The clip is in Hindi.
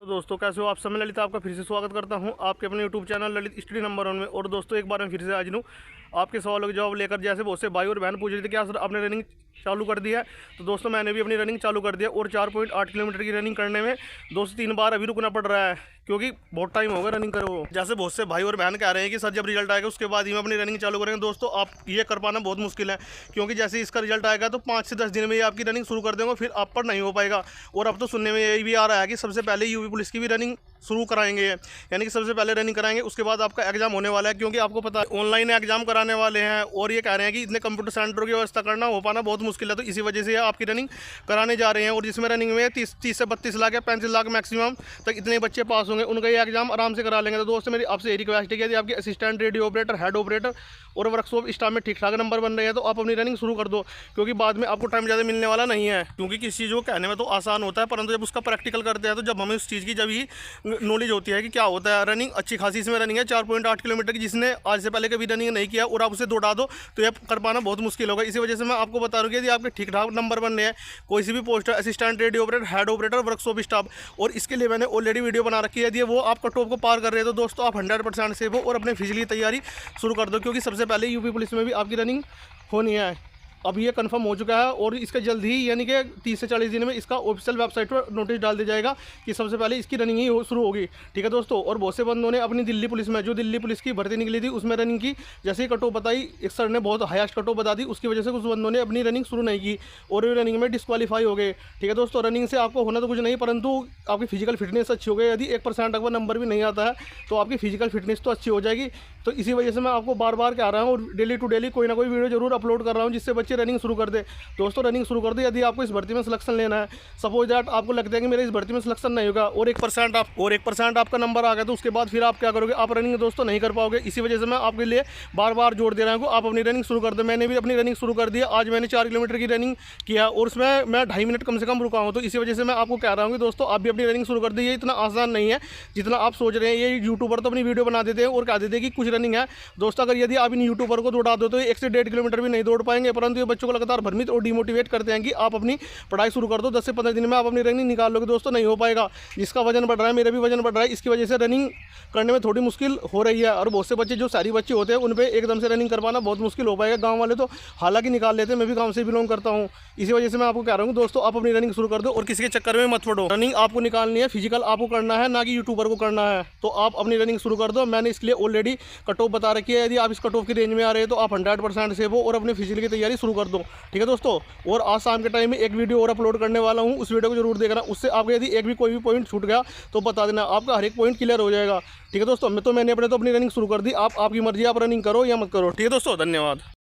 तो दोस्तों कैसे हो आप सब। मैं ललित आपका फिर से स्वागत करता हूं आपके अपने YouTube channel Lalit study number 1 में। और दोस्तों एक बार मैं फिर से आज लूँ आपके सवालों के जवाब लेकर। जैसे बहुत से भाई और बहन पूछ रहे थे क्या सर आपने रनिंग चालू कर दी है, तो दोस्तों मैंने भी अपनी रनिंग चालू कर दिया और 4.8 किलोमीटर की रनिंग करने में 2 से 3 बार अभी रुकना पड़ रहा है, क्योंकि बहुत टाइम हो गया रनिंग करे हो। जैसे बहुत से भाई और बहन कह रहे हैं कि सर जब रिजल्ट आएगा उसके बाद ही मैं अपनी रनिंग चालू करेंगे। दोस्तों आप ये कर पाना बहुत मुश्किल है, क्योंकि जैसे इसका रिजल्ट आएगा तो 5 से 10 दिन में ही आपकी रनिंग शुरू कर देंगे, फिर आप पर नहीं हो पाएगा। और अब तो सुनने में यही भी आ रहा है कि सबसे पहले यूपी पुलिस की भी रनिंग शुरू कराएंगे, यानी कि सबसे पहले रनिंग कराएंगे, उसके बाद आपका एग्जाम होने वाला है। क्योंकि आपको पता है ऑनलाइन एग्जाम कराने वाले हैं और ये कह रहे हैं कि इतने कंप्यूटर सेंटरों की व्यवस्था करना हो पाना बहुत मुश्किल है, तो इसी वजह से आपकी रनिंग कराने जा रहे हैं। और जिसमें रनिंग में 30 से 32 लाख या 35 लाख मैक्सिमम तक इतने बच्चे पास होंगे, उनका ये एग्जाम आराम से करा लेंगे। तो दोस्तों मेरी आपसे यही रिक्वेस्ट है कि यदि आपके assistant, radio operator, head operator और वर्कशॉप स्टाफ में ठीक ठाक नंबर बन रहे हैं तो आप अपनी रनिंग शुरू कर दो, क्योंकि बाद में आपको टाइम ज़्यादा मिलने वाला नहीं है। क्योंकि किसी चीज़ को कहने में तो आसान होता है, परंतु जब उसका प्रैक्टिकल करते हैं तो जब हमें उस चीज़ की जब ही नॉलेज होती है कि क्या होता है। रनिंग अच्छी खासी इसमें रनिंग है 4.8 किलोमीटर की, जिसने आज से पहले कभी रनिंग नहीं किया और आप उसे दौड़ा दो तो यह कर पाना बहुत मुश्किल होगा। इसी वजह से मैं आपको बता रहा हूँ कि यदि आपके ठीक ठाक नंबर बन रहे हैं, कोई सी भी पोस्ट है, assistant, radio operator, head operator, workshop staff, और इसके लिए मैंने ऑलरेडी वीडियो बना रखी है, यदि वो आप कट ऑफ को पार कर रहे हैं तो दोस्तों आप 100% सेव हो और अपने फिजिकली तैयारी शुरू कर दो, क्योंकि सबसे पहले यूपी पुलिस में भी आपकी रनिंग होनी है। अब ये कंफर्म हो चुका है और इसका जल्द ही यानी कि 30 से 40 दिन में इसका ऑफिशियल वेबसाइट पर नोटिस डाल दिया जाएगा कि सबसे पहले इसकी रनिंग ही शुरू होगी। ठीक है दोस्तों। और बहुत से बंदों ने अपनी दिल्ली पुलिस में, जो दिल्ली पुलिस की भर्ती निकली थी उसमें रनिंग की, जैसे ही कट ऑफ बताई एक सर ने बहुत हाईएस्ट कट ऑफ बता दी, उसकी वजह से कुछ बंदों ने अपनी रनिंग शुरू नहीं की और वे रनिंग में डिस्क्वालीफाई हो गए। ठीक है दोस्तों। रनिंग से आपको होना तो कुछ नहीं, परंतु आपकी फिजिकल फिटनेस अच्छी हो गई। यदि 1% अगर नंबर भी नहीं आता है तो आपकी फिजिकल फिटनेस तो अच्छी हो जाएगी। तो इसी वजह से मैं आपको बार बार कह रहा हूँ और डेली टू डेली कोई ना कोई वीडियो जरूर अपलोड कर रहा हूँ, जिससे बच्चे रनिंग शुरू कर दे। दोस्तों रनिंग शुरू कर दे। यदि आपको इस भर्ती में सिलेक्शन लेना है, सपोज दैट आपको लगता है कि मेरे इस भर्ती में सिलेक्शन नहीं होगा और 1% आपका नंबर आ गया, तो उसके बाद फिर आप क्या करोगे, आप रनिंग दोस्तों नहीं कर पाओगे। इसी वजह से मैं आपके लिए बार बार जोड़ दे रहा हूँ आप अपनी रनिंग शुरू कर दो। मैंने भी अपनी रनिंग शुरू कर दी। आज मैंने 4 किलोमीटर की रनिंग किया और उसमें मैं 2.5 मिनट कम से कम रुका हूँ। तो इसी वजह से मैं आपको कह रहा हूँ कि दोस्तों आप भी अपनी रनिंग शुरू कर दीजिए। इतना आसान नहीं है जितना आप सोच रहे हैं। ये यूट्यूबर तो अपनी वीडियो बना देते हैं और कह देते हैं कि कुछ रनिंग है। दोस्तों अगर यदि आप इन यूट्यूबर को दौड़ा दो तो 1 से 1.5 किलोमीटर भी नहीं दौड़ पाएंगे, परंतु ये बच्चों को लगातार भ्रमित और डिमोटिवेट करते हैं कि आप अपनी पढ़ाई शुरू कर दो, 10 से 15 दिन में आप अपनी रनिंग निकाल लोगे। दोस्तों नहीं हो पाएगा। जिसका वजन बढ़ रहा है, मेरा भी वजन बढ़ रहा है, इसकी वजह से रनिंग करने में थोड़ी मुश्किल हो रही है। और बहुत से बच्चे जो सारी बच्चे होते हैं उन पर एकदम से रनिंग कर पाना बहुत मुश्किल हो पाएगा। गाँव वाले तो हालांकि निकाल लेते हैं, मैं भी गाँव से बिलोंग करता हूँ। इसी वजह से मैं आपको कह रहा हूँ दोस्तों आप अपनी रनिंग शुरू कर दो और किसी के चक्कर में मत पड़ो। रनिंग आपको निकालनी है, फिजिकल आपको करना है, ना कि यूट्यूबर को करना है। तो आप अपनी रनिंग शुरू कर दो। मैंने इसके लिए ऑलरेडी कट ऑफ बता रखी है। यदि आप इस कट ऑफ की रेंज में आ रहे हैं तो आप 100% सेव हो और अपनी फिजिकल की तैयारी शुरू कर दो। ठीक है दोस्तों। और आज शाम के टाइम में एक वीडियो और अपलोड करने वाला हूँ, उस वीडियो को जरूर देखना। उससे आपको यदि एक भी कोई भी पॉइंट छूट गया तो बता देना, आपका हर एक पॉइंट क्लियर हो जाएगा। ठीक है दोस्तों। मैंने अपनी रनिंग शुरू कर दी। आप आपकी मर्जी, आप रनिंग करो या मत करो। ठीक है दोस्तों। धन्यवाद।